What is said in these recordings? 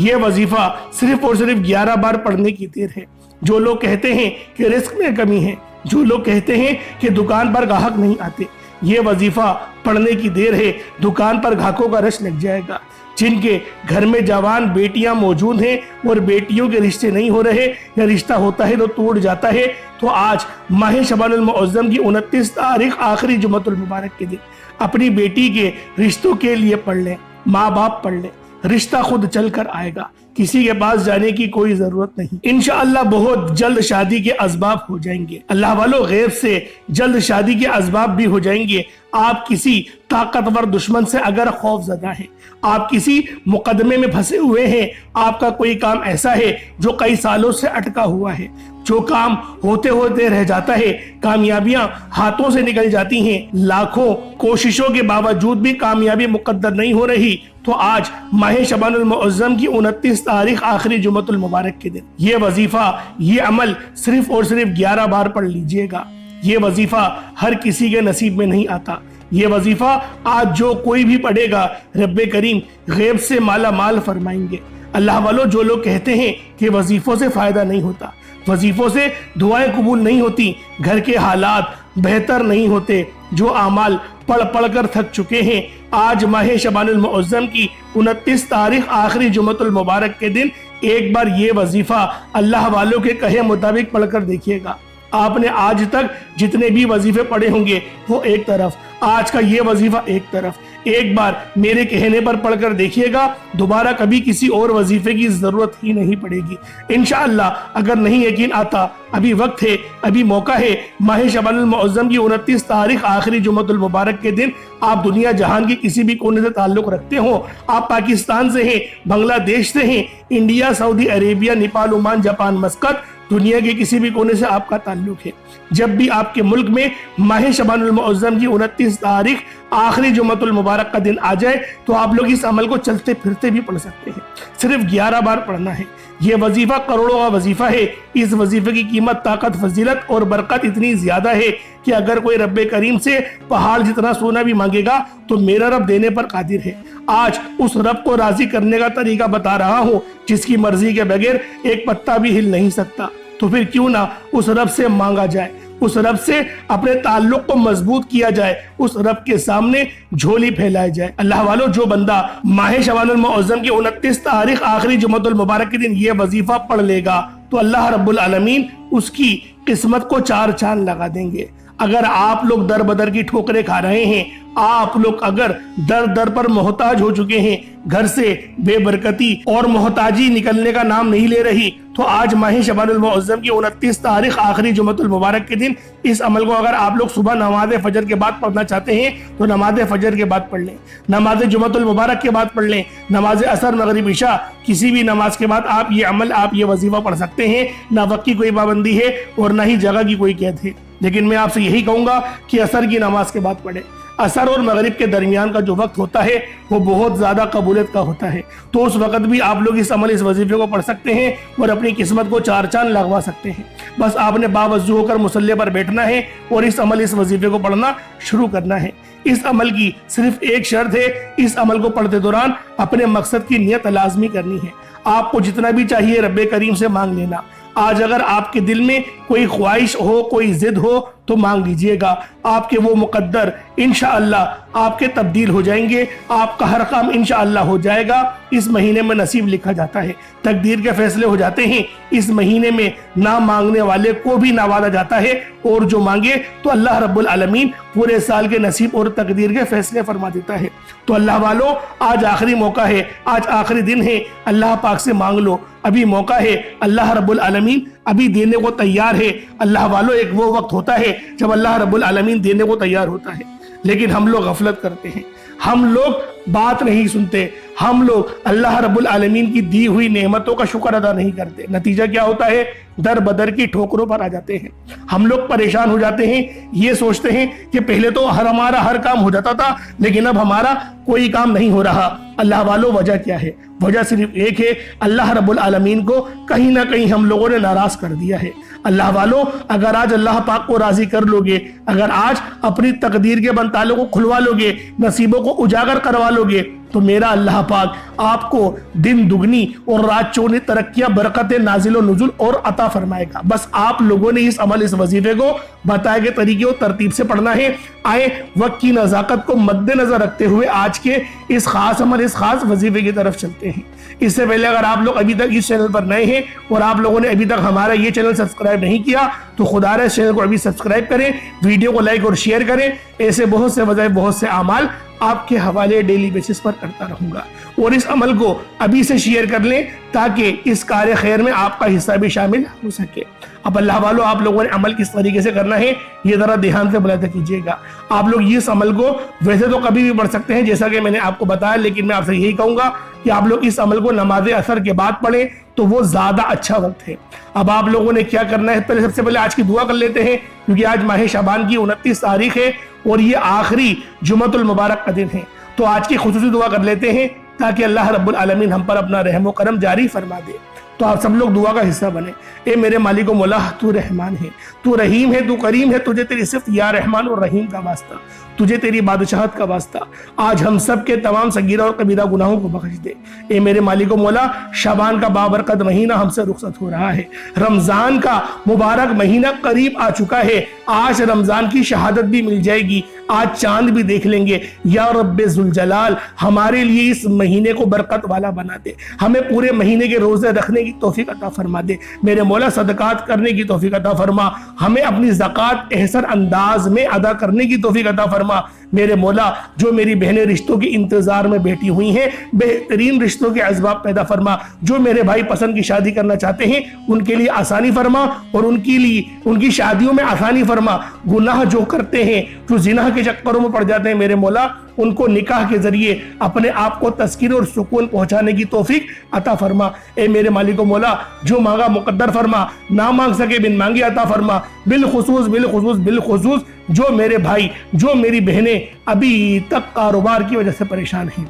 یہ وظیفہ صرف اور صرف 11 بار پڑھنے کی دیر ہے۔ جو لوگ کہتے ہیں کہ رزق میں کمی ہے، جو لوگ کہتے ہیں کہ دکان پر گاہک نہیں آتے، یہ وظیفہ پڑھنے کی دیر ہے، دکان پر گاہکوں کا رش لگ جائے گا۔ جن کے گھر میں جوان بیٹیاں موجود ہیں اور بیٹیوں کے رشتے نہیں ہو رہے یا رشتہ ہوتا ہے تو ٹوٹ جاتا ہے، تو آج ماہ شعبان المعظم کی 29 تاریخ آخری جمعۃ المبارک کے دن اپنی بیٹی کے رشتوں کے لیے پڑھ لیں، ماں باپ پڑھ لیں، رشتہ خود چل کر آئے گا، کسی کے پاس جانے کی کوئی ضرورت نہیں۔ انشاءاللہ بہت جلد شادی کے اسباب ہو جائیں گے۔ اللہ والوں، غیب سے جلد شادی کے اسباب بھی ہو جائیں گے۔ آپ کسی طاقتور دشمن سے اگر خوف زدہ ہیں، آپ کسی مقدمے میں پھنسے ہوئے ہیں، آپ کا کوئی کام ایسا ہے جو کئی سالوں سے اٹکا ہوا ہے، جو کام ہوتے ہوتے رہ جاتا ہے، کامیابیاں ہاتھوں سے نکل جاتی ہیں، لاکھوں کوششوں کے باوجود بھی کامیابی مقدر نہیں ہو رہی، تو آج ماہ شعبان المعظم کی 29 تاریخ آخری جمعۃ المبارک کے دن یہ وظیفہ، یہ عمل صرف اور صرف 11 بار پڑھ لیجئے گا۔ یہ وظیفہ ہر کسی کے نصیب میں نہیں آتا۔ یہ وظیفہ آج جو کوئی بھی پڑھے گا، رب کریم غیب سے مالا مال فرمائیں گے۔ اللہ والوں، جو لوگ کہتے ہیں کہ وظیفوں سے فائدہ نہیں ہوتا، وظیفوں سے دعائیں قبول نہیں ہوتی، گھر کے حالات بہتر نہیں ہوتے، جو اعمال پڑھ پڑھ کر تھک چکے ہیں، آج ماہ شعبان المعظم کی 29 تاریخ آخری جمعۃ المبارک کے دن ایک بار یہ وظیفہ اللہ والوں کے کہے مطابق پڑھ کر دیکھیے گا۔ آپ نے آج تک جتنے بھی وظیفے پڑھے ہوں گے وہ ایک طرف، آج کا یہ وظیفہ ایک طرف، ایک بار میرے کہنے پر پڑھ کر دیکھیے گا، دوبارہ کبھی کسی اور وظیفے کی ضرورت ہی نہیں پڑے گی انشاءاللہ۔ اگر نہیں یقین آتا، ابھی وقت ہے، ابھی موقع ہے۔ ماہ شعبان المعظم کی 29 تاریخ آخری جمعۃ المبارک کے دن آپ دنیا جہان کی کسی بھی کونے سے تعلق رکھتے ہوں، آپ پاکستان سے ہیں، بنگلہ دیش سے ہیں، انڈیا، سعودی عربیہ، نیپال، عمان، جاپان، مسقط، دنیا کے کسی بھی کونے سے آپ کا تعلق ہے، جب بھی آپ کے ملک میں ماہ شعبان المعظم کی 29 تاریخ آخری جمعۃ المبارک کا دن آ جائے تو آپ لوگ اس عمل کو چلتے پھرتے بھی پڑھ سکتے ہیں۔ صرف 11 بار پڑھنا ہے۔ یہ وظیفہ کروڑوں کا وظیفہ ہے۔ اس وظیفے کی قیمت، طاقت، فضیلت اور برکت اتنی زیادہ ہے کہ اگر کوئی رب کریم سے پہاڑ جتنا سونا بھی مانگے گا تو میرا رب دینے پر قادر ہے۔ آج اس رب کو راضی کرنے کا طریقہ بتا رہا ہوں جس کی مرضی کے بغیر ایک پتا بھی ہل نہیں سکتا، تو پھر کیوں نہ اس رب سے مانگا جائے، اس رب سے اپنے تعلق کو مضبوط کیا جائے، اس رب کے سامنے جھولی پھیلائی جائے۔ اللہ والوں، جو بندہ ماہ شعبان المعظم کی 29 تاریخ آخری جمعۃ المبارک کے دن یہ وظیفہ پڑھ لے گا تو اللہ رب العالمین اس کی قسمت کو 4 چاند لگا دیں گے۔ اگر آپ لوگ در بدر کی ٹھوکریں کھا رہے ہیں، آپ لوگ اگر در در پر محتاج ہو چکے ہیں، گھر سے بے برکتی اور محتاجی نکلنے کا نام نہیں لے رہی، تو آج ماہ شعبان المعظم کی 29 تاریخ آخری جمعۃ المبارک کے دن اس عمل کو اگر آپ لوگ صبح نماز فجر کے بعد پڑھنا چاہتے ہیں تو نماز فجر کے بعد پڑھ لیں، نماز جمعۃ المبارک کے بعد پڑھ لیں، نماز عصر، مغرب، عشاء، کسی بھی نماز کے بعد آپ یہ عمل، آپ یہ وظیفہ پڑھ سکتے ہیں۔ نہ وقت کی کوئی پابندی ہے اور نہ ہی جگہ کی کوئی قید ہے، لیکن میں آپ سے یہی کہوں گا کہ عصر کی نماز کے بعد پڑھیں۔ عصر اور مغرب کے درمیان کا جو وقت ہوتا ہے وہ بہت زیادہ قبولیت کا ہوتا ہے، تو اس وقت بھی آپ لوگ اس عمل، اس وظیفے کو پڑھ سکتے ہیں اور اپنی قسمت کو 4 چاند لگوا سکتے ہیں۔ بس آپ نے باوضو ہو کر مصلی پر بیٹھنا ہے اور اس عمل، اس وظیفے کو پڑھنا شروع کرنا ہے۔ اس عمل کی صرف ایک شرط ہے، اس عمل کو پڑھتے دوران اپنے مقصد کی نیت لازمی کرنی ہے۔ آپ کو جتنا بھی چاہیے رب کریم سے مانگ لینا۔ آج اگر آپ کے دل میں کوئی خواہش ہو، کوئی ضد ہو تو مانگ لیجئے گا، آپ کے وہ مقدر انشاءاللہ آپ کے تبدیل ہو جائیں گے، آپ کا ہر کام انشاءاللہ ہو جائے گا۔ اس مہینے میں نصیب لکھا جاتا ہے، تقدیر کے فیصلے ہو جاتے ہیں۔ اس مہینے میں نہ مانگنے والے کو بھی نوازا جاتا ہے، اور جو مانگے تو اللہ رب العالمین پورے سال کے نصیب اور تقدیر کے فیصلے فرما دیتا ہے۔ تو اللہ والوں، آج آخری موقع ہے، آج آخری دن ہے، اللہ پاک سے مانگ لو، ابھی موقع ہے، اللہ رب العالمین ابھی دینے کو تیار ہے۔ اللہ والوں، ایک وہ وقت ہوتا ہے جب اللہ رب العالمین دینے کو تیار ہوتا ہے، لیکن ہم لوگ غفلت کرتے ہیں، ہم لوگ بات نہیں سنتے، ہم لوگ اللہ رب العالمین کی دی ہوئی نعمتوں کا شکر ادا نہیں کرتے۔ نتیجہ کیا ہوتا ہے؟ در بدر کی ٹھوکروں پر آ جاتے ہیں۔ ہم لوگ پریشان ہو جاتے ہیں، یہ سوچتے ہیں کہ پہلے تو ہمارا ہر کام ہو جاتا تھا لیکن اب ہمارا کوئی کام نہیں ہو رہا۔ اللہ والوں، وجہ کیا ہے؟ وجہ صرف ایک ہے، اللہ رب العالمین کو کہیں نہ کہیں ہم لوگوں نے ناراض کر دیا ہے۔ اللہ والوں، اگر آج اللہ پاک کو راضی کر لو گے، اگر آج اپنی تقدیر کے بند تالوں کو کھلوا لو گے، نصیبوں کو اجاگر کروا لو گے، تو میرا اللہ پاک آپ کو دن دگنی اور رات چوگنی ترقیاں، برکتیں نازل و نزول اور عطا فرمائے گا۔ بس آپ لوگوں نے اس عمل، اس وظیفے کو بتائے گئے طریقے اور ترتیب سے پڑھنا ہے۔ آئے وقت کی نزاکت کو مد نظر رکھتے ہوئے آج کے اس خاص عمل، اس خاص وظیفے کی طرف چلتے ہیں۔ اس سے پہلے اگر آپ لوگ ابھی تک اس چینل پر نئے ہیں اور آپ لوگوں نے ابھی تک ہمارا یہ چینل سبسکرائب نہیں کیا تو خدا رہے اس چینل کو ابھی سبسکرائب کریں، ویڈیو کو لائک اور شیئر کریں۔ ایسے بہت سے وظائف، بہت سے اعمال آپ کے حوالے ڈیلی بیسس پر کرتا رہوں گا، اور اس عمل کو ابھی سے شیئر کر لیں تاکہ اس کار خیر میں آپ کا حصہ بھی شامل ہو سکے۔ اب اللہ والو، آپ لوگوں نے عمل کس طریقے سے کرنا ہے یہ ذرا دھیان سے ملاحظہ کیجیے گا۔ آپ لوگ اس عمل کو ویسے تو کبھی بھی پڑھ سکتے ہیں جیسا کہ میں نے آپ کو بتایا، لیکن میں آپ سے یہی کہوں گا کہ آپ لوگ اس عمل کو نماز عصر کے بعد پڑھیں تو وہ زیادہ اچھا وقت ہے۔ اب آپ لوگوں نے کیا کرنا ہے، سب سے پہلے آج کی دعا کر لیتے ہیں، کیونکہ آج ماہ شعبان کی 29 تاریخ ہے اور یہ آخری جمعۃ المبارک کا دن ہے۔ تو آج کی خصوصی دعا کر لیتے ہیں تاکہ اللہ رب العالمین ہم پر اپنا رحم و کرم جاری فرما دے۔ تو آپ سب لوگ دعا کا حصہ بنیں۔ اے میرے مالک و مولا، تو رحمان ہے، تو رحیم ہے، تو کریم ہے، تجھے تیری صفت یا رحمان اور رحیم کا واسطہ، تجھے تیری بادشاہت کا واسطہ، آج ہم سب کے تمام صغیرہ اور کبیرہ گناہوں کو بخش دے۔ اے میرے مالک و مولا، شعبان کا بابرکت مہینہ ہم سے رخصت ہو رہا ہے، رمضان کا مبارک مہینہ قریب آ چکا ہے، آج رمضان کی شہادت بھی مل جائے گی، آج چاند بھی دیکھ لیں گے۔ یا رب ذوالجلال، ہمارے لیے اس مہینے کو برکت والا بنا دے، ہمیں پورے مہینے کے روزے رکھنے کی توفیق عطا فرما دے، میرے مولا صدقات کرنے کی توفیق عطا فرما، ہمیں اپنی زکوٰۃ احسن انداز میں ادا کرنے کی توفیق عطا فرما، میرے مولا جو میری بہنیں رشتوں کے انتظار میں بیٹھی ہوئی ہیں بہترین رشتوں کے اسباب پیدا فرما، جو میرے بھائی پسند کی شادی کرنا چاہتے ہیں ان کے لیے آسانی فرما اور ان کی شادیوں میں آسانی فرما، گناہ جو کرتے ہیں، جو زنا کے چکروں میں پڑ جاتے ہیں، میرے مولا ان کو نکاح کے ذریعے اپنے آپ کو تسکین اور سکون پہنچانے کی توفیق عطا فرما۔ اے میرے مالک و مولا، جو مانگا مقدر فرما، نہ مانگ سکے بن مانگے عطا فرما، بالخصوص جو میرے بھائی، جو میری بہنیں ابھی تک کاروبار کی وجہ سے پریشان ہیں،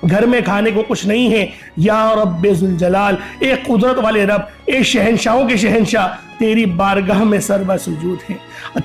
گھر میں کھانے کو کچھ نہیں ہے، یا رب ذوالجلال، اے قدرت والے رب، اے شہنشاہوں کے شہنشاہ، تیری بارگاہ میں سربہ سجود ہیں،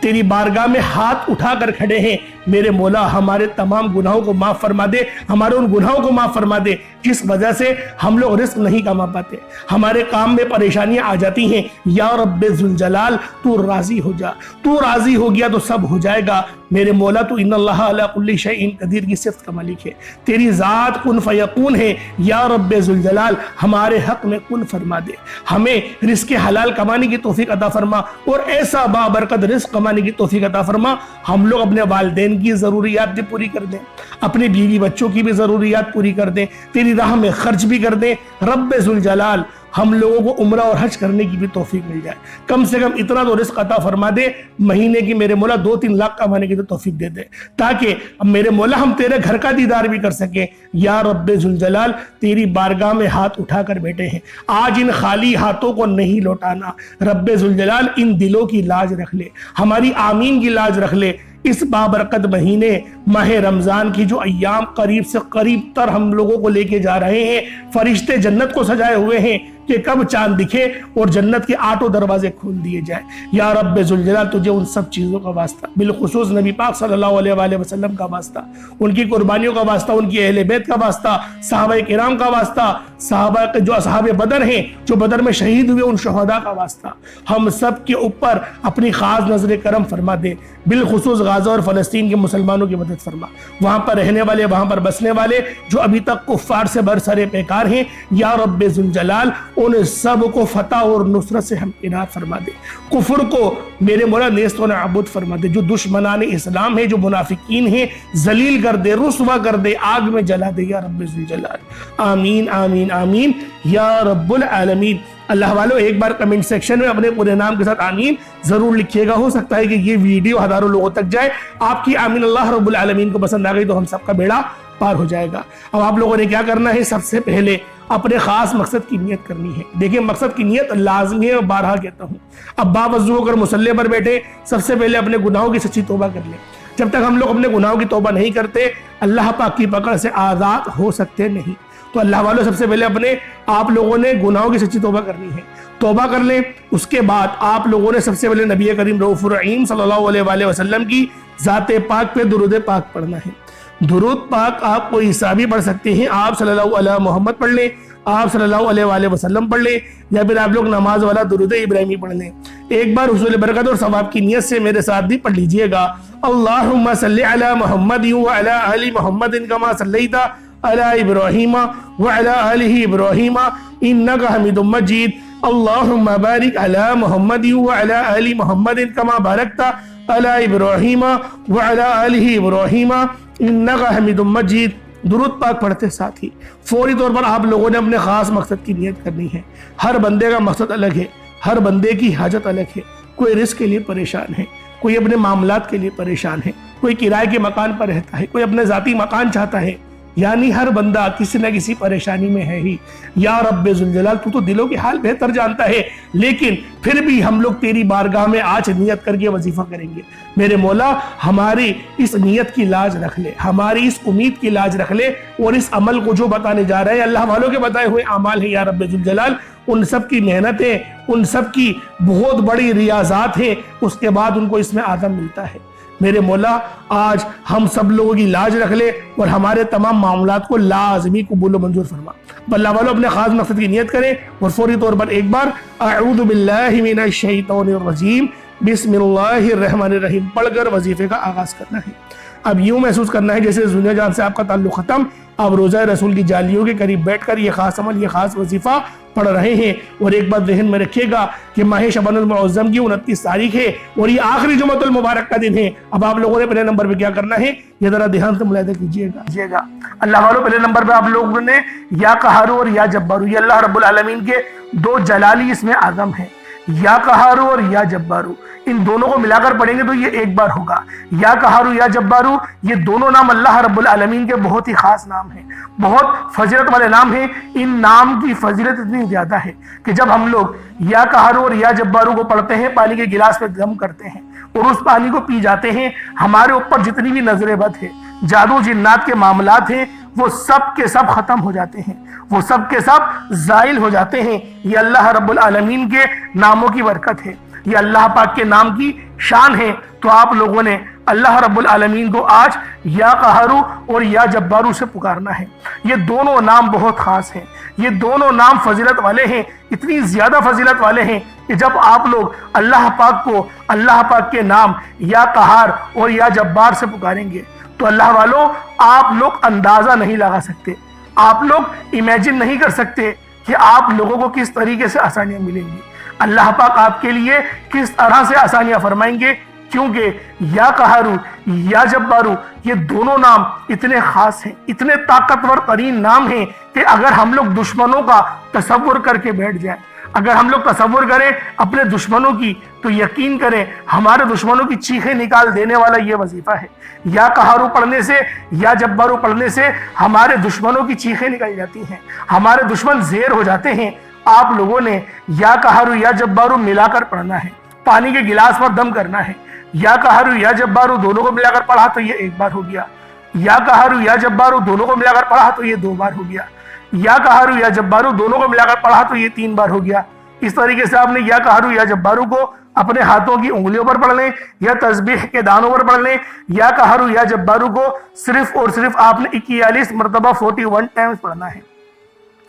تیری بارگاہ میں ہاتھ اٹھا کر کھڑے ہیں، میرے مولا ہمارے تمام گناہوں کو معاف فرما دے، ہمارے ان گناہوں کو معاف فرما دے جس وجہ سے ہم لوگ رزق نہیں کما پاتے، ہمارے کام میں پریشانیاں آ جاتی ہیں۔ یا رب ذوالجلال، تو راضی ہو جا، تو راضی ہو گیا تو سب ہو جائے گا، میرے مولا تو ان اللہ علی کل شیء قدیر کی صفت کا مالک ہے، تیری ذات کن فیکون ہے، یا رب ذوالجلال ہمارے حق میں کن فرما دے، ہمیں رزق حلال کمانے کی توفیق عطا فرما اور ایسا بابرکت رزق کمانے کی توفیق عطا فرما، ہم لوگ اپنے والدین کی ضروریات بھی پوری کر دیں، اپنے بیوی بچوں کی بھی ضروریات پوری کر دیں، تیری راہ میں خرچ بھی کر دیں، رب ذوالجلال ہم لوگوں کو عمرہ اور حج کرنے کی بھی توفیق مل جائے، کم سے کم اتنا تو رزق عطا فرما دے، مہینے کی میرے مولا 2-3 لاکھ کمانے کی تو توفیق دے دے، تاکہ میرے مولا ہم تیرے گھر کا دیدار بھی کر سکیں۔ یا رب ذوالجلال، تیری بارگاہ میں ہاتھ اٹھا کر بیٹھے ہیں، آج ان خالی ہاتھوں کو نہیں لوٹانا، رب ذوالجلال ان دلوں کی لاج رکھ لے، ہماری آمین کی لاج رکھ لے۔ اس بابرکت مہینے ماہ رمضان کی جو ایام قریب سے قریب تر ہم لوگوں کو لے کے جا رہے ہیں، فرشتے جنت کو سجائے ہوئے ہیں کہ کب چاند دکھے اور جنت کے 8 دروازے کھول دیے جائیں۔ یا رب ذوالجلال، تجھے ان سب چیزوں کا واسطہ، بالخصوص نبی پاک صلی اللہ علیہ وآلہ وسلم کا واسطہ، ان کی قربانیوں کا واسطہ، ان کی اہل بیت کا واسطہ، صحابہ کرام کا واسطہ، صحابہ جو اصحاب بدر ہیں، جو بدر میں شہید ہوئے، ان شہداء کا واسطہ، ہم سب کے اوپر اپنی خاص نظر کرم فرما دے، بالخصوص غزہ اور فلسطین کے مسلمانوں کی مدد فرما، وہاں پر رہنے والے، وہاں پر بسنے والے جو ابھی تک کفار سے برسر پیکار ہیں، یا رب ذوالجلال ان سب کو فتح اور نصرت سے ہمکنار فرما دے، کفر کو میرے مولا نیست و نابود فرما دے، جو دشمنان اسلام ہیں، جو منافقین ہیں، ذلیل کر دے، رسوا کر دے، آگ میں جلا دے، یا رب ذوالجلال، آمین آمین آمین یا رب العالمین۔ اللہ والو، ایک بار کمنٹ سیکشن میں اپنے پورے نام کے ساتھ آمین ضرور لکھیے گا، ہو سکتا ہے کہ یہ ویڈیو ہزاروں لوگوں تک جائے، آپ کی آمین اللہ رب العالمین کو پسند آ گئی تو ہم سب کا بیڑا پار ہو جائے گا۔ اب آپ لوگوں نے کیا کرنا ہے، سب سے پہلے اپنے خاص مقصد کی نیت کرنی ہے۔ دیکھیں، مقصد کی نیت لازمی ہے، بارہا کہتا ہوں، اب باوضو ہو کر مصلی پر بیٹھے، سب سے پہلے اپنے گناہوں کی سچی توبہ کر لیں۔ جب تک ہم لوگ اپنے گناہوں کی توبہ نہیں کرتے، اللہ پاک کی پکڑ سے آزاد ہو سکتے نہیں۔ تو اللہ والوں، سب سے پہلے اپنے آپ لوگوں نے گناہوں کی سچی توبہ کرنی ہے، توبہ کر لیں۔ اس کے بعد آپ لوگوں نے سب سے پہلے نبی کریم رؤوف الرحیم صلی اللہ علیہ وآلہ وسلم کی ذات پاک پہ درود پاک پڑھنا ہے۔ درود پاک آپ کوئی حصہ بھی پڑھ سکتے ہیں، آپ صلی اللہ علیہ محمد پڑھ لیں، آپ صلی اللہ علیہ وآلہ وسلم پڑھ لیں، یا پھر آپ لوگ نماز والا درود ابراہیمی پڑھ لیں۔ ایک بار حصول برکت اور ثواب کی نیت سے میرے ساتھ بھی پڑھ لیجئے گا۔ اللہم صلی علی محمد وعلی آل محمد کما صلیت علی ابراہیم وعلی آل ابراہیم انک حمید مجید۔ اللہم بارک علی محمد وعلی آل محمد کما بارکت علی ابراہیم وعلی آل ابراہیم انک حمید مجید۔ درود پاک پڑھتے ساتھ ہی فوری طور پر آپ لوگوں نے اپنے خاص مقصد کی نیت کرنی ہے۔ ہر بندے کا مقصد الگ ہے، ہر بندے کی حاجت الگ ہے۔ کوئی رزق کے لیے پریشان ہے، کوئی اپنے معاملات کے لیے پریشان ہے، کوئی کرائے کے مکان پر رہتا ہے، کوئی اپنے ذاتی مکان چاہتا ہے، یعنی ہر بندہ کسی نہ کسی پریشانی میں ہے ہی۔ یا رب ذوالجلال تو دلوں کی حال بہتر جانتا ہے، لیکن پھر بھی ہم لوگ تیری بارگاہ میں آج نیت کر کے وظیفہ کریں گے۔ میرے مولا ہماری اس نیت کی لاج رکھ لے، ہماری اس امید کی لاج رکھ لے، اور اس عمل کو جو بتانے جا رہے ہیں اللہ والوں کے بتائے ہوئے اعمال ہیں یا رب ذوالجلال، ان سب کی محنتیں، ان سب کی بہت بڑی ریاضات ہیں، اس کے بعد ان کو اس میں آدم ملتا ہے۔ میرے مولا آج ہم سب لوگوں کی لاج رکھ لے اور ہمارے تمام معاملات کو لازمی قبول و منظور فرما۔ اللہ والو اپنے خاص مقصد کی نیت کریں اور فوری طور پر ایک بار اعوذ باللہ من الشیطان الرجیم بسم اللہ الرحمن الرحیم پڑھ کر وظیفے کا آغاز کرنا ہے۔ اب یوں محسوس کرنا ہے جیسے دنیا جان سے آپ کا تعلق ختم، آپ روزہ رسول کی جالیوں کے قریب بیٹھ کر یہ خاص عمل، یہ خاص وظیفہ پڑھ رہے ہیں۔ اور ایک بات ذہن میں رکھیے گا کہ ماہ شعبان المعظم کی 29 تاریخ ہے اور یہ آخری جمعۃ المبارک کا دن ہے۔ اب آپ لوگوں نے پہلے نمبر پہ کیا کرنا ہے یہ ذرا دھیان سے ملاحظہ کیجیے گا۔ اللہ والوں پہلے نمبر پہ آپ لوگوں نے یا قہارو اور یا جبارو، یہ اللہ رب العالمین کے دو جلالی اسم اعظم ہیں، یا قہارو اور یا جبارو۔ ان دونوں کو ملا کر پڑھیں گے تو یہ ایک بار ہوگا۔ یا قہارو یا جبارو یہ دونوں نام اللہ رب العالمین کے بہت ہی خاص نام ہیں، بہت فضیلت والے نام ہیں۔ ان نام کی فضیلت اتنی زیادہ ہے کہ جب ہم لوگ یا قہارو اور یا جبارو کو پڑھتے ہیں، پانی کے گلاس پہ دم کرتے ہیں اور اس پانی کو پی جاتے ہیں، ہمارے اوپر جتنی بھی نظر بد ہے، جادو جنات کے معاملات ہیں، وہ سب کے سب ختم ہو جاتے ہیں، وہ سب کے سب زائل ہو جاتے ہیں۔ یہ اللہ رب العالمین کے ناموں کی برکت ہے، یہ اللہ پاک کے نام کی شان ہے۔ تو آپ لوگوں نے اللہ رب العالمین کو آج یا قہارو اور یا جبارو سے پکارنا ہے۔ یہ دونوں نام بہت خاص ہیں، یہ دونوں نام فضیلت والے ہیں، اتنی زیادہ فضیلت والے ہیں کہ جب آپ لوگ اللہ پاک کو اللہ پاک کے نام یا قہار اور یا جبار سے پکاریں گے تو اللہ والوں آپ لوگ اندازہ نہیں لگا سکتے، آپ لوگ امیجن نہیں کر سکتے کہ آپ لوگوں کو کس طریقے سے آسانیاں ملیں گی، اللہ پاک آپ کے لیے کس طرح سے آسانیاں فرمائیں گے، کیونکہ یا قہارو یا جبارو یہ دونوں نام اتنے خاص ہیں، اتنے طاقتور ترین نام ہیں کہ اگر ہم لوگ دشمنوں کا تصور کر کے بیٹھ جائیں، اگر ہم لوگ تصور کریں اپنے دشمنوں کی، تو یقین کریں ہمارے دشمنوں کی چیخیں نکال دینے والا یہ وظیفہ ہے۔ یا قہارو پڑھنے سے، یا جبارو پڑھنے سے ہمارے دشمنوں کی چیخیں نکل جاتی ہیں، ہمارے دشمن زیر ہو جاتے ہیں۔ آپ لوگوں نے یا قہارو یا جبارو ملا کر پڑھنا ہے، پانی کے گلاس پر دم کرنا ہے۔ یا قہارو یا جبارو دونوں کو ملا کر پڑھا تو یہ ایک بار ہو گیا، یا قہارو یا جبارو دونوں کو ملا کر پڑھا تو یہ 2 بار ہو گیا، یا قہارو یا جبارو دونوں کو ملا کر پڑھا تو یہ 3 بار ہو گیا۔ اس طریقے سے آپ نے یا قہارو یا جبارو کو اپنے ہاتھوں کی انگلیوں پر پڑھ لیں یا تسبیح کے دانوں پر پڑھ لیں۔ یا قہارو یا جبارو کو صرف اور صرف آپ نے 41 مرتبہ 41 ٹائمز پڑھنا ہے۔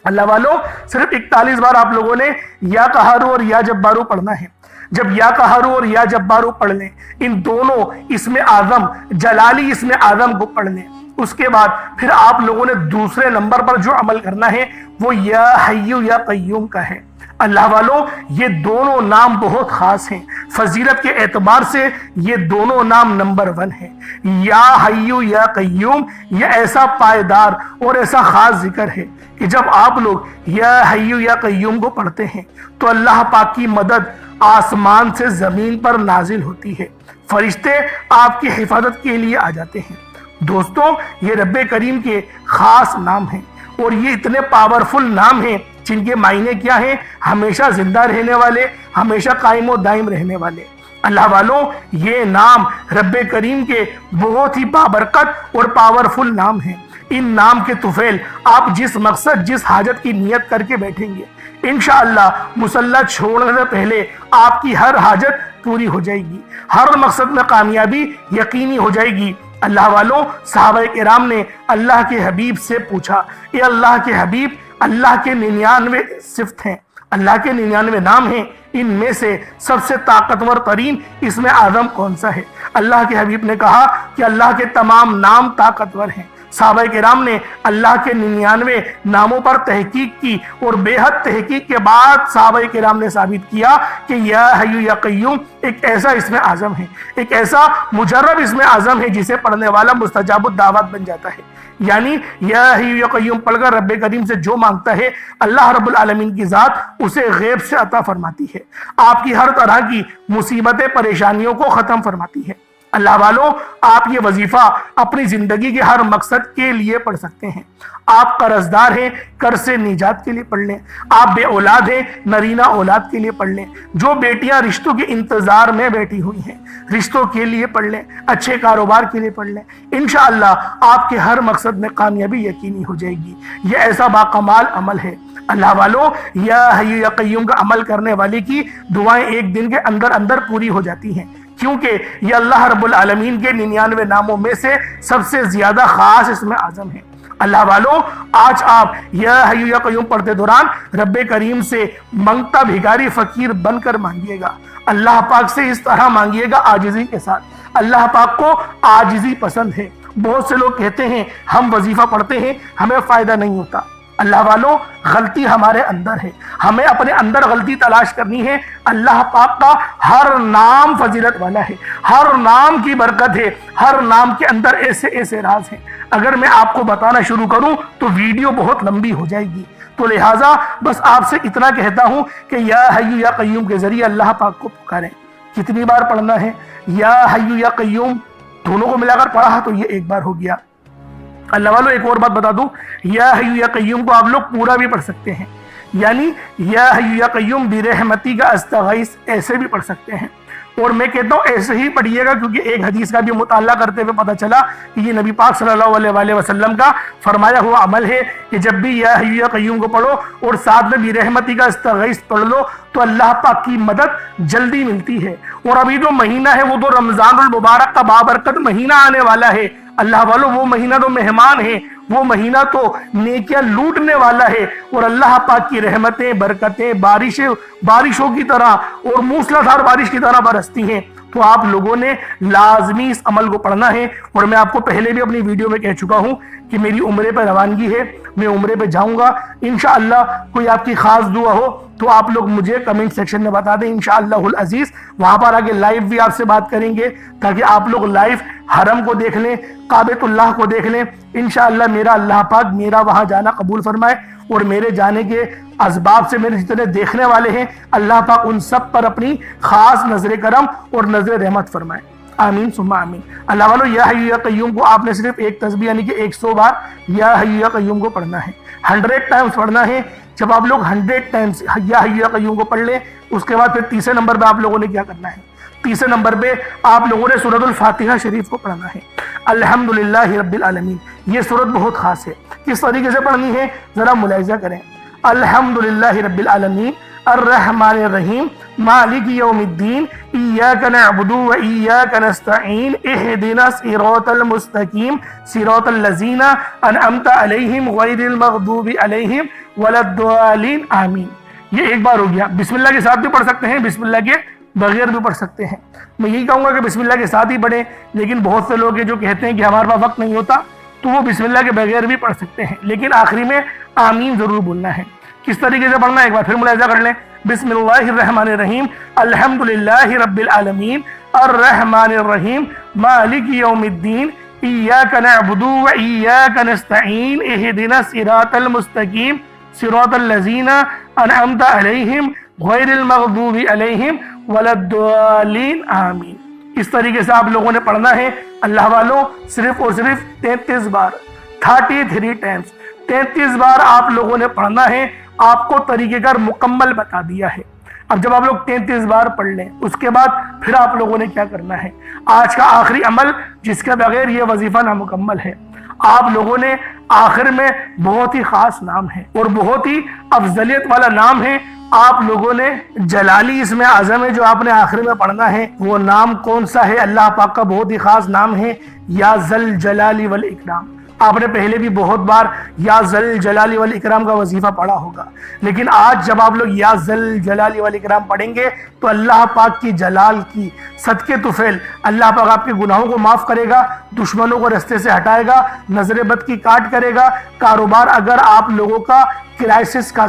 اللہ والوں صرف 41 بار آپ لوگوں نے یا قہارو اور یا جبارو پڑھنا ہے۔ جب یا قہارو اور یا جبارو پڑھ لیں، ان دونوں اسم اعظم جلالی اسم اعظم کو پڑھ لیں، اس کے بعد پھر آپ لوگوں نے دوسرے نمبر پر جو عمل کرنا ہے وہ یا حیو یا قیوم کا ہے۔ اللہ والوں یہ دونوں نام بہت خاص ہیں، فضیلت کے اعتبار سے یہ دونوں نام نمبر 1 ہیں۔ یا حیو یا قیوم یہ ایسا پائیدار اور ایسا خاص ذکر ہے کہ جب آپ لوگ یا حیو یا قیوم کو پڑھتے ہیں تو اللہ پاک کی مدد آسمان سے زمین پر نازل ہوتی ہے، فرشتے آپ کی حفاظت کے لیے آ جاتے ہیں۔ دوستوں یہ رب کریم کے خاص نام ہیں اور یہ اتنے پاورفل نام ہیں جن کے معنی کیا ہیں؟ ہمیشہ زندہ رہنے والے، ہمیشہ قائم و دائم رہنے والے۔ اللہ والوں یہ نام رب کریم کے بہت ہی بابرکت اور پاورفل نام ہیں۔ ان نام کے طفیل آپ جس مقصد جس حاجت کی نیت کر کے بیٹھیں گے انشاءاللہ مصلی چھوڑنے سے پہلے آپ کی ہر حاجت پوری ہو جائے گی، ہر مقصد میں کامیابی یقینی ہو جائے گی۔ اللہ والوں، صحابہ کرام نے اللہ کے حبیب سے پوچھا، اے اللہ کے حبیب، اللہ کے 99 صفت ہیں، اللہ کے 99 نام ہیں، ان میں سے سب سے طاقتور ترین اسم اعظم کون سا ہے؟ اللہ کے حبیب نے کہا کہ اللہ کے تمام نام طاقتور ہیں۔ صحابہ کرام نے اللہ کے 99 ناموں پر تحقیق کی اور بے حد تحقیق کے بعد صحابہ کرام نے ثابت کیا کہ یا حی یا قیوم ایک ایسا اسم اعظم ہے، ایک ایسا مجرب اسم اعظم ہے جسے پڑھنے والا مستجاب الدعوات بن جاتا ہے۔ یعنی یا حی یا قیوم پڑھ کر رب کریم سے جو مانگتا ہے اللہ رب العالمین کی ذات اسے غیب سے عطا فرماتی ہے، آپ کی ہر طرح کی مصیبتیں پریشانیوں کو ختم فرماتی ہے۔ اللہ والوں، آپ یہ وظیفہ اپنی زندگی کے ہر مقصد کے لیے پڑھ سکتے ہیں۔ آپ قرض دار ہیں، قرض سے نجات کے لیے پڑھ لیں۔ آپ بے اولاد ہیں، نرینہ اولاد کے لیے پڑھ لیں۔ جو بیٹیاں رشتوں کے انتظار میں بیٹھی ہوئی ہیں، رشتوں کے لیے پڑھ لیں۔ اچھے کاروبار کے لیے پڑھ لیں۔ انشاءاللہ آپ کے ہر مقصد میں کامیابی یقینی ہو جائے گی۔ یہ ایسا باکمال عمل ہے۔ اللہ والوں، یا حی یا قیوم کا عمل کرنے والے کی دعائیں ایک دن کے اندر اندر پوری ہو جاتی ہیں، کیونکہ یہ اللہ رب العالمین کے 99 ناموں میں سے سب سے زیادہ خاص اسم اعظم ہے۔ اللہ والوں، آج آپ یا حی یا قیوم پڑھتے دوران رب کریم سے منگتا بھیکاری فقیر بن کر مانگیے گا۔ اللہ پاک سے اس طرح مانگیے گا عاجزی کے ساتھ۔ اللہ پاک کو عاجزی پسند ہے۔ بہت سے لوگ کہتے ہیں ہم وظیفہ پڑھتے ہیں، ہمیں فائدہ نہیں ہوتا۔ اللہ والوں، غلطی ہمارے اندر ہے، ہمیں اپنے اندر غلطی تلاش کرنی ہے۔ اللہ پاک کا ہر نام فضیلت والا ہے، ہر نام کی برکت ہے، ہر نام کے اندر ایسے ایسے راز ہیں۔ اگر میں آپ کو بتانا شروع کروں تو ویڈیو بہت لمبی ہو جائے گی، تو لہٰذا بس آپ سے اتنا کہتا ہوں کہ یا حی یا قیوم کے ذریعے اللہ پاک کو پکاریں۔ کتنی بار پڑھنا ہے؟ یا حی یا قیوم دونوں کو ملا کر پڑھا تو یہ ایک بار ہو گیا۔ اللہ والوں، ایک اور بات بتا دوں، یا حی یا قیوم کو آپ لوگ پورا بھی پڑھ سکتے ہیں، یعنی یا حی یا قیوم برحمتی کا استغیث ایسے بھی پڑھ سکتے ہیں۔ اور میں کہتا ہوں ایسے ہی پڑھیے گا، کیونکہ ایک حدیث کا بھی مطالعہ کرتے ہوئے پتہ چلا کہ یہ نبی پاک صلی اللہ علیہ وآلہ وسلم کا فرمایا ہوا عمل ہے کہ جب بھی یا حی یا قیوم کو پڑھو اور ساتھ میں برحمتی کا استغیث پڑھ لو تو اللہ پاک کی مدد جلدی ملتی ہے۔ اور ابھی جو مہینہ ہے وہ تو رمضان المبارک کا بابرکت مہینہ آنے والا ہے۔ اللہ والوں، وہ مہینہ تو مہمان ہے، وہ مہینہ تو نیکیاں لوٹنے والا ہے، اور اللہ پاک کی رحمتیں، برکتیں بارشوں کی طرح اور موسلادھار بارش کی طرح برستی ہیں۔ تو آپ لوگوں نے لازمی اس عمل کو پڑھنا ہے۔ اور میں آپ کو پہلے بھی اپنی ویڈیو میں کہہ چکا ہوں کہ میری عمرے پہ روانگی ہے، میں عمرے پہ جاؤں گا۔ انشاءاللہ کوئی آپ کی خاص دعا ہو تو آپ لوگ مجھے کمنٹ سیکشن میں بتا دیں، انشاءاللہ العزیز وہاں پر آگے لائیو بھی آپ سے بات کریں گے، تاکہ آپ لوگ لائیو حرم کو دیکھ لیں، کعبۃ اللہ کو دیکھ لیں۔ انشاءاللہ میرا اللہ پاک میرا وہاں جانا قبول فرمائے، اور میرے جانے کے اسباب سے میرے جتنے دیکھنے والے ہیں اللہ پاک ان سب پر اپنی خاص نظر کرم اور نظر رحمت فرمائے۔ آمین ثم آمین۔ اللہ والو، یا حی یا قیوم کو آپ نے صرف ایک تسبیح یعنی کہ 100 بار یا حی یا قیوم کو پڑھنا ہے، 100 ٹائمز پڑھنا ہے۔ جب آپ لوگ 100 ٹائمز یا حی یا قیوم کو پڑھ لیں، اس کے بعد پھر تیسرے نمبر پہ آپ لوگوں نے کیا کرنا ہے؟ تیسرے نمبر پہ آپ لوگوں نے سورۃ الفاتحہ شریف کو پڑھنا ہے، الحمدللہ رب العالمین۔ یہ سورت بہت خاص ہے، کس طریقے سے پڑھنی ہے ذرا ملاحظہ کریں۔ الحمدللہ رب العالمین الرحمن الرحیم مالک یوم الدین ایاک نعبد و ایاک نستعین اہدنا الصراط المستقیم صراط الذین انعمت علیہم غیر المغضوب علیہم ولا الضالین آمین۔ یہ ایک بار ہو گیا۔ بسم اللہ کے ساتھ بھی پڑھ سکتے ہیں، بسم اللہ کے بغیر بھی پڑھ سکتے ہیں۔ میں یہی کہوں گا کہ بسم اللہ کے ساتھ ہی پڑھیں، لیکن بہت سے لوگ ہیں جو کہتے ہیں کہ ہمارے پاس وقت نہیں ہوتا، تو وہ بسم اللہ کے بغیر بھی پڑھ سکتے ہیں، لیکن آخری میں آمین ضرور بولنا ہے۔ کس طریقے سے پڑھنا ہے ایک بار پھر ملاحظہ کر لیں۔ بسم اللہ الرحمن الرحیم الحمدللہ رب العالمین الرحمن الرحیم مالک یوم الدین ایاک نعبد و ایاک نستعین اہدنا الصراط المستقیم صراط الذین انعمت علیہم غیر المغضوب علیہم ولا الضالین آمین۔ اس طریقے سے آپ لوگوں نے پڑھنا ہے اللہ والوں، صرف اور صرف 33 بار، 33 ٹائمز 33 بار آپ لوگوں نے پڑھنا ہے۔ آپ کو طریقہ کار مکمل بتا دیا ہے۔ اب جب آپ لوگ 33 بار پڑھ لیں، اس کے بعد پھر آپ لوگوں نے کیا کرنا ہے؟ آج کا آخری عمل جس کے بغیر یہ وظیفہ نامکمل ہے، آپ لوگوں نے آخر میں بہت ہی خاص نام ہے اور بہت ہی افضلیت والا نام ہے، آپ لوگوں نے جلالی اسم اعظم ہے جو آپ نے آخر میں پڑھنا ہے، وہ نام کون سا ہے؟ اللہ پاک کا بہت ہی خاص نام ہے، یا ذل جلال والاکرام۔ آپ نے پہلے بھی بہت بار یا ذل جلال والاکرام کا وظیفہ پڑھا ہوگا، لیکن آج جب آپ لوگ یا ذل جلال والاکرام پڑھیں گے تو اللہ پاک کی جلال کی صدقے طفیل اللہ پاک آپ کے گناہوں کو معاف کرے گا، دشمنوں کو رستے سے ہٹائے گا، نظر بد کی کاٹ کرے گا۔ کاروبار اگر آپ لوگوں کا کرائسس کا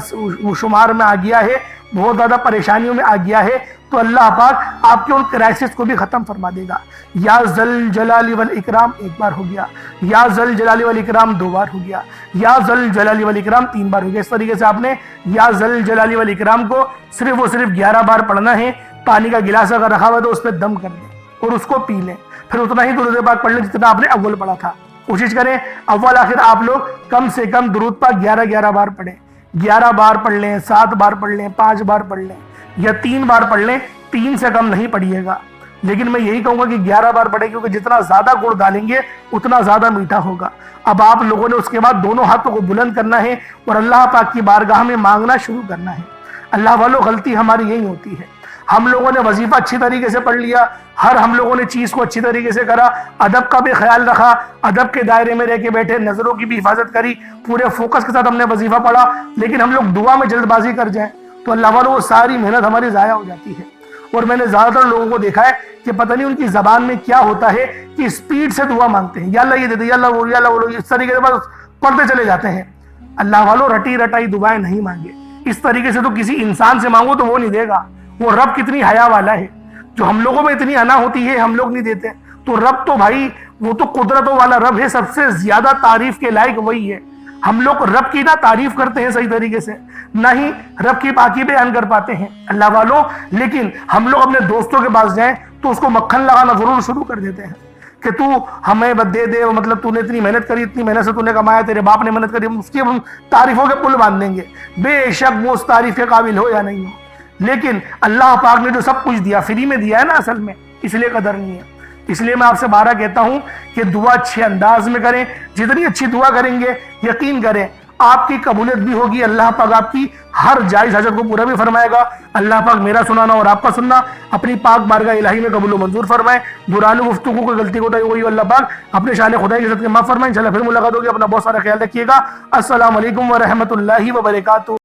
شمار میں آ گیا ہے، بہت زیادہ پریشانیوں میں آ گیا ہے، تو اللہ پاک آپ کے ان کرائسس کو بھی ختم فرما دے گا۔ یا ذل جلال والاکرام ایک بار ہو گیا، یا ذل جلال والاکرام دو بار ہو گیا، یا ذل جلال والاکرام تین بار ہو گیا۔ اس طریقے سے آپ نے یا ذل جلال والاکرام کو صرف اور صرف 11 بار پڑھنا ہے۔ پانی کا گلاس اگر رکھا ہوا تو اس پہ دم کر دیں اور اس کو پی لیں، پھر اتنا ہی درود پاک پڑھ لیں جتنا آپ نے اول پڑھا تھا۔ کوشش کریں اول آخر آپ لوگ کم سے کم درود پاک 11 بار پڑھیں، 11 بار پڑھ لیں، 7 بار پڑھ لیں، 5 بار پڑھ لیں یا 3 بار پڑھ لیں، 3 سے کم نہیں پڑھیے گا۔ لیکن میں یہی کہوں گا کہ 11 بار پڑھیں، کیونکہ جتنا زیادہ گڑ ڈالیں گے اتنا زیادہ میٹھا ہوگا۔ اب آپ لوگوں نے اس کے بعد دونوں ہاتھوں کو بلند کرنا ہے اور اللہ پاک کی بارگاہ میں مانگنا شروع کرنا ہے۔ اللہ والوں غلطی ہماری یہی ہوتی ہے، ہم لوگوں نے وظیفہ اچھی طریقے سے پڑھ لیا، ہم لوگوں نے چیز کو اچھی طریقے سے کرا، ادب کا بھی خیال رکھا، ادب کے دائرے میں رہ کے بیٹھے، نظروں کی بھی حفاظت کری، پورے فوکس کے ساتھ ہم نے وظیفہ پڑھا، لیکن ہم لوگ دعا میں جلد بازی کر جائیں تو اللہ والوں وہ ساری محنت ہماری ضائع ہو جاتی ہے۔ اور میں نے زیادہ تر لوگوں کو دیکھا ہے کہ پتہ نہیں ان کی زبان میں کیا ہوتا ہے کہ اسپیڈ سے دعا مانگتے ہیں، یا اللہ یہ دے دے، یا اللہ وہ، یا اللہ وہ، اس طریقے سے بس پڑھتے چلے جاتے ہیں۔ اللہ والوں رٹی رٹائی دعائیں نہیں مانگے، اس طریقے سے تو کسی انسان سے مانگو تو وہ نہیں دے گا۔ وہ رب کتنی حیا والا ہے، جو ہم لوگوں میں اتنی انا ہوتی ہے ہم لوگ نہیں دیتے، تو رب تو بھائی وہ تو قدرتوں والا رب ہے، سب سے زیادہ تعریف کے لائق وہی ہے۔ ہم لوگ رب کی نہ تعریف کرتے ہیں صحیح طریقے سے، نہ ہی رب کی پاکی بیان کر پاتے ہیں اللہ والوں، لیکن ہم لوگ اپنے دوستوں کے پاس جائیں تو اس کو مکھن لگانا ضرور شروع کر دیتے ہیں کہ تو ہمیں دے دے، مطلب تو نے اتنی محنت کری، اتنی محنت سے تو نے کمایا، تیرے باپ نے محنت کری، اس کی ہم تعریفوں کے پل باندھ دیں گے، بے شک وہ اس تعریف کے قابل ہو یا نہیں ہو۔ لیکن اللہ پاک نے جو سب کچھ دیا فری میں دیا ہے نا، اصل میں اس لیے قدر نہیں ہے۔ اس لیے میں آپ سے بارہ کہتا ہوں کہ دعا اچھے انداز میں کریں، جتنی اچھی دعا کریں گے یقین کریں آپ کی قبولیت بھی ہوگی، اللہ پاک آپ کی ہر جائز حاجت کو پورا بھی فرمائے گا۔ اللہ پاک میرا سنانا اور آپ کا سننا اپنی پاک بارگاہ الہی میں قبول و منظور فرمائے۔ دوران گفتگو کوئی غلطی کوتاہی ہوئی ہو اللہ پاک اپنے شان خدائی کی عزت کے معاف فرمائے۔ انشاءاللہ پھر ملاقات ہوگی، اپنا بہت سارا خیال رکھیے گا۔ السلام علیکم ورحمۃ اللہ وبرکاتہ۔